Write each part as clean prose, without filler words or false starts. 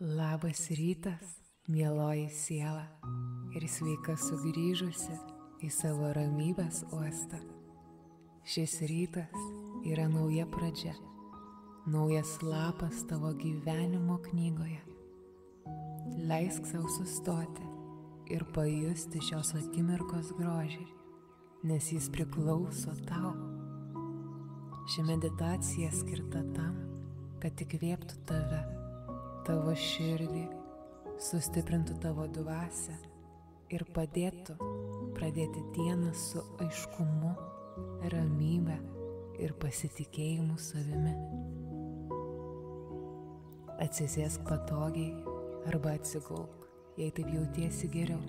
Labas rytas, mieloji siela, ir sveika sugrįžusi į savo ramybės uostą. Šis rytas yra nauja pradžia, naujas lapas tavo gyvenimo knygoje. Leisk sau sustoti ir pajusti šios akimirkos grožį, nes jis priklauso tau. Ši meditacija skirta tam, kad įkvėptų tave, tavo širdį, sustiprintų tavo dvasią ir padėtų pradėti dieną su aiškumu, ramybe ir pasitikėjimu savimi. Atsisėsk patogiai arba atsigulk, jei taip jautiesi geriau.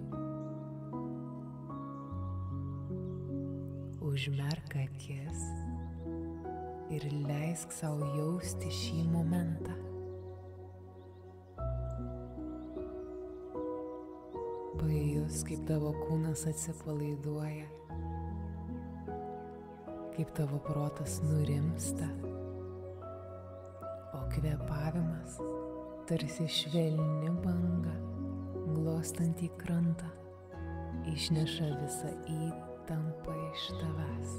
Užmerk akis ir leisk sau jausti šį momentą. Pajus, kaip tavo kūnas atsipalaiduoja, kaip tavo protas nurimsta, o kvėpavimas tarsi švelni banga, glostant į krantą, išneša visą įtampą iš tavęs.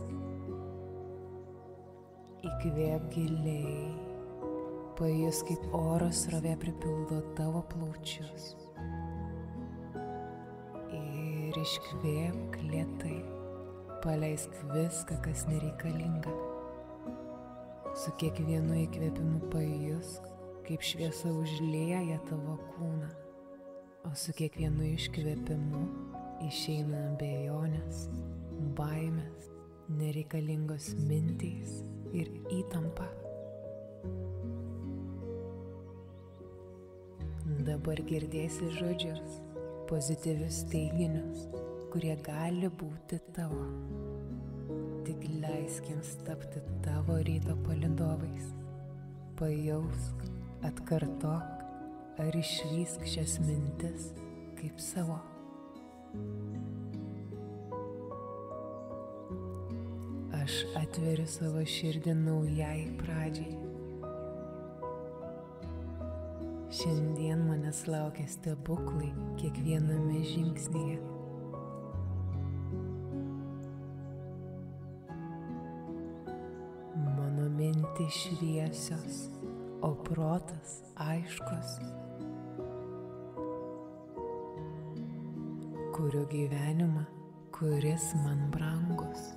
Įkvėp giliai, pajus, kaip oro srovė pripildo tavo plaučius. Ir iškvėpk lėtai, paleisk viską, kas nereikalinga. Su kiekvienu įkvėpimu pajusk, kaip šviesa užlieja tavo kūną, o su kiekvienu iškvėpimu išeina abejonės, baimės, nereikalingos mintys ir įtampa. Dabar girdėsi žodžius, pozityvius teiginius, kurie gali būti tavo. Tik leisk jiems tapti tavo ryto palydovais. Pajausk, atkartok ar išvysk šias mintis kaip savo. Aš atveriu savo širdį naujai pradžiai. Šiandien manęs laukia stebuklai kiekviename žingsnyje. Mano mintys šviesios, o protas aiškus. Kuriu gyvenimą, kuris man brangus.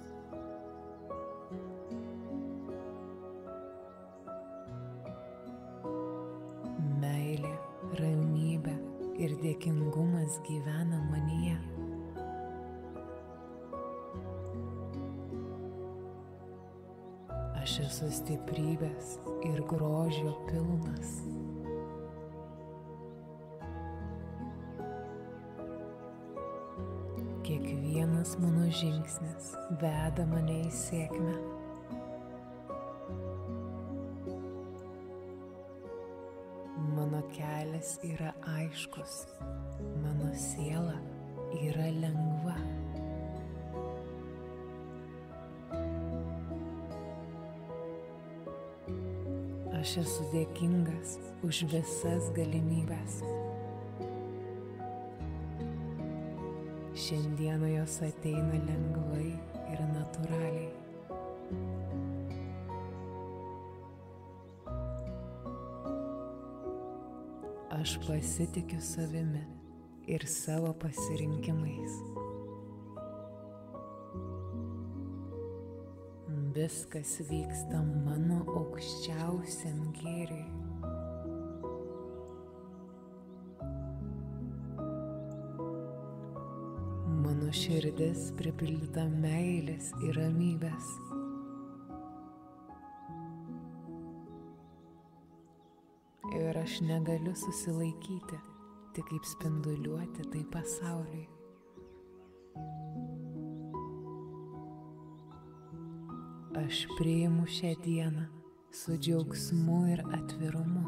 Meilė, ramybė ir dėkingumas gyvena manyje. Aš esu stiprybės ir grožio pilnas. Kiekvienas mano žingsnis veda mane į sėkmę. Mano kelias yra aiškus, mano siela yra lengva. Aš esu dėkingas už visas galimybes. Šiandieną jos ateina lengvai ir natūraliai. Aš pasitikiu savimi ir savo pasirinkimais. Viskas vyksta mano aukščiausiam gėriui. Mano širdis pripildyta meilės ir ramybės. Ir aš negaliu susilaikyti, tik kaip spinduliuoti tai pasauliui. Aš priimu šią dieną su džiaugsmu ir atvirumu.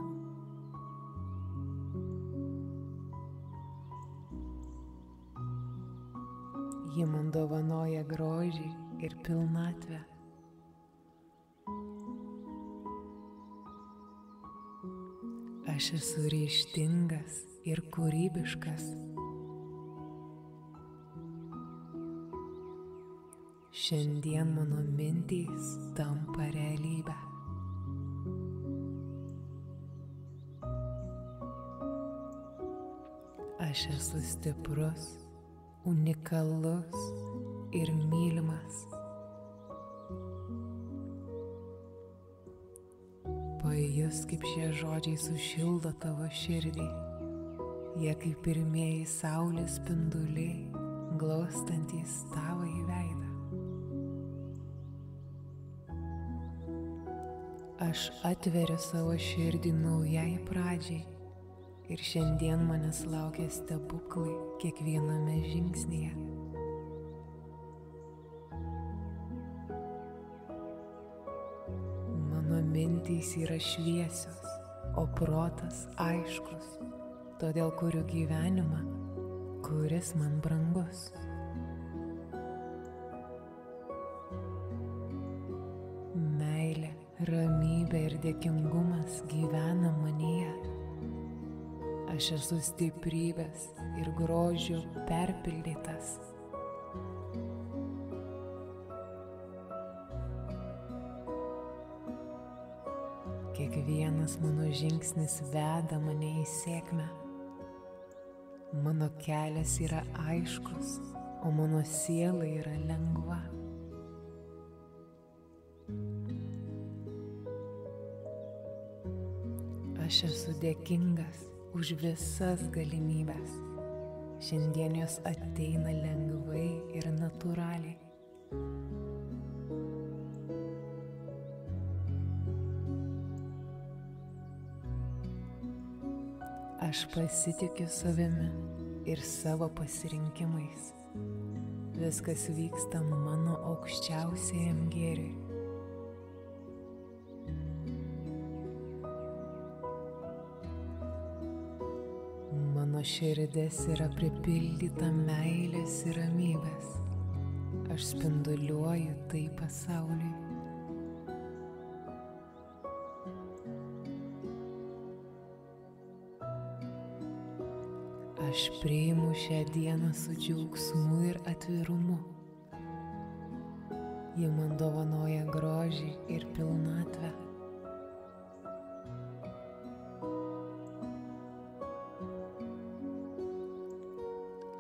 Ji man dovanoja grožį ir pilnatvę. Aš esu ryžtingas ir kūrybiškas. Šiandien mano mintys tampa realybę. Aš esu stiprus, unikalus ir mylimas. Pajus, kaip šie žodžiai sušildo tavo širdį. Jie kaip pirmieji saulės spinduliai, glaustantys tavąjį veidą. Aš atveriu savo širdį naujai pradžiai ir šiandien manęs laukia stebuklai kiekviename žingsnyje. Mano mintys yra šviesios, o protas aiškus, todėl kuriu gyvenimą, kuris man brangus. Meilė, ramybė ir dėkingumas gyvena manyje. Aš esu stiprybės ir grožio perpildytas. Kiekvienas mano žingsnis veda mane į sėkmę. Mano kelias yra aiškus, o mano siela yra lengva. Aš esu dėkingas už visas galimybes. Šiandien jos ateina lengvai ir natūraliai. Aš pasitikiu savimi ir savo pasirinkimais. Viskas vyksta mano aukščiausiajam gėriui. Mano širdis yra pripildyta meilės ir ramybės. Aš spinduliuoju tai pasauliui. Aš priimu šią dieną su džiaugsmu ir atvirumu. Ji man dovanoja grožį ir pilnatvę.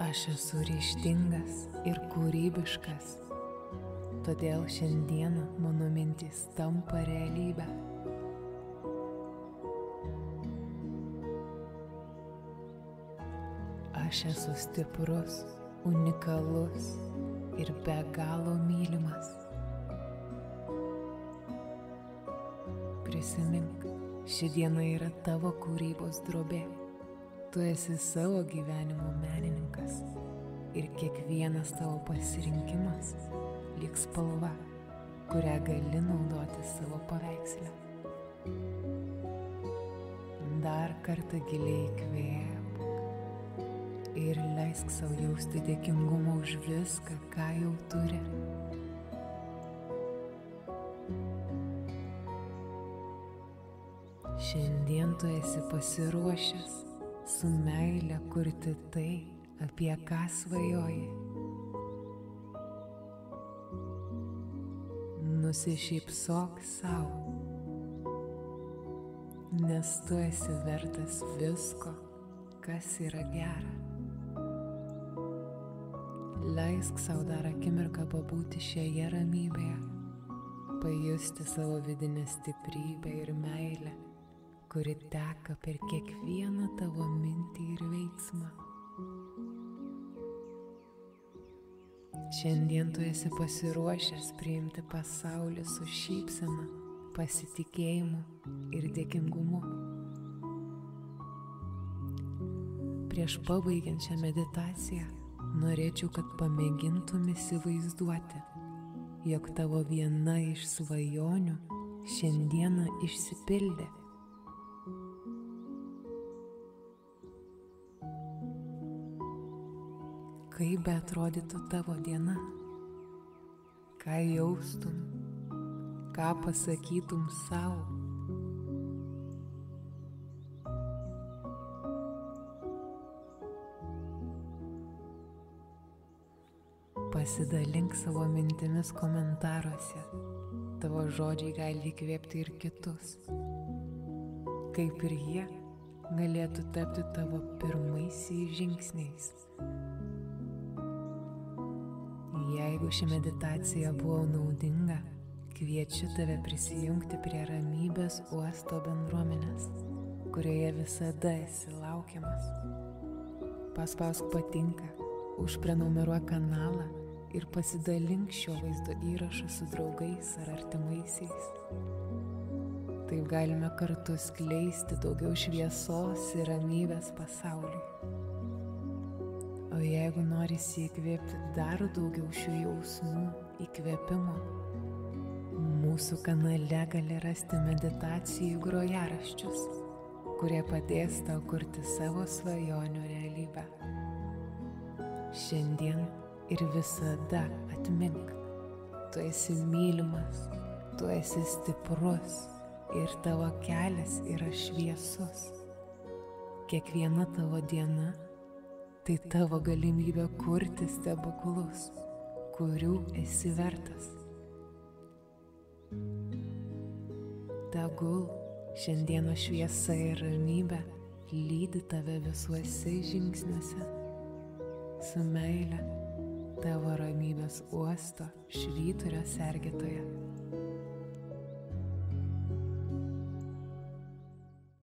Aš esu ryžtingas ir kūrybiškas, todėl šiandieną mano mintys tampa realybę. Aš esu stiprus, unikalus ir be galo mylimas. Prisimink, ši diena yra tavo kūrybos drobė. Tu esi savo gyvenimo menininkas ir kiekvienas tavo pasirinkimas lyg spalva, kurią gali naudoti savo paveiksle. Dar kartą giliai įkvėpk ir leisk sau jausti dėkingumą už viską, ką jau turi. Šiandien tu esi pasiruošęs su meile kurti tai, apie ką svajoji. Nusišypsok sau, nes tu esi vertas visko, kas yra gera. Leisk sau dar akimirką pabūti šioje ramybėje, pajusti savo vidinę stiprybę ir meilę, kuri teka per kiekvieną tavo mintį ir veiksmą. Šiandien tu esi pasiruošęs priimti pasaulį su šypsena, pasitikėjimu ir dėkingumu. Prieš pabaigiant šią meditaciją, norėčiau, kad pamėgintum įsivaizduoti, jog tavo viena iš svajonių šiandieną išsipildė. Kaip beatrodytų tavo diena, ką jaustum, ką pasakytum sau. Pasidalink savo mintimis komentaruose. Tavo žodžiai gali įkvėpti ir kitus. Kaip ir jie, galėtų tapti tavo pirmaisiais žingsniais. Jeigu ši meditacija buvo naudinga, kviečiu tave prisijungti prie Ramybės uosto bendruomenės, kurioje visada esi laukiamas. Paspausk patinka, užprenumeruok kanalą ir pasidalink šio vaizdo įrašą su draugais ar artimaisiais. Taip galime kartu skleisti daugiau šviesos ir ramybės pasauliui. O jeigu norisi įkvėpti dar daugiau šių jausmų įkvėpimo, mūsų kanale gali rasti meditacijų grojaraščius, kurie padės tau kurti savo svajonių realybę. Šiandien ir visada atmink, tu esi mylimas, tu esi stiprus ir tavo kelias yra šviesus. Kiekviena tavo diena tai tavo galimybė kurti stebuklus, kurių esi vertas. Tegul šiandieno šviesa ir ramybė lydi tave visuose žingsniuose. Su meile, tavo Ramybės uosto švyturio sergėtoja.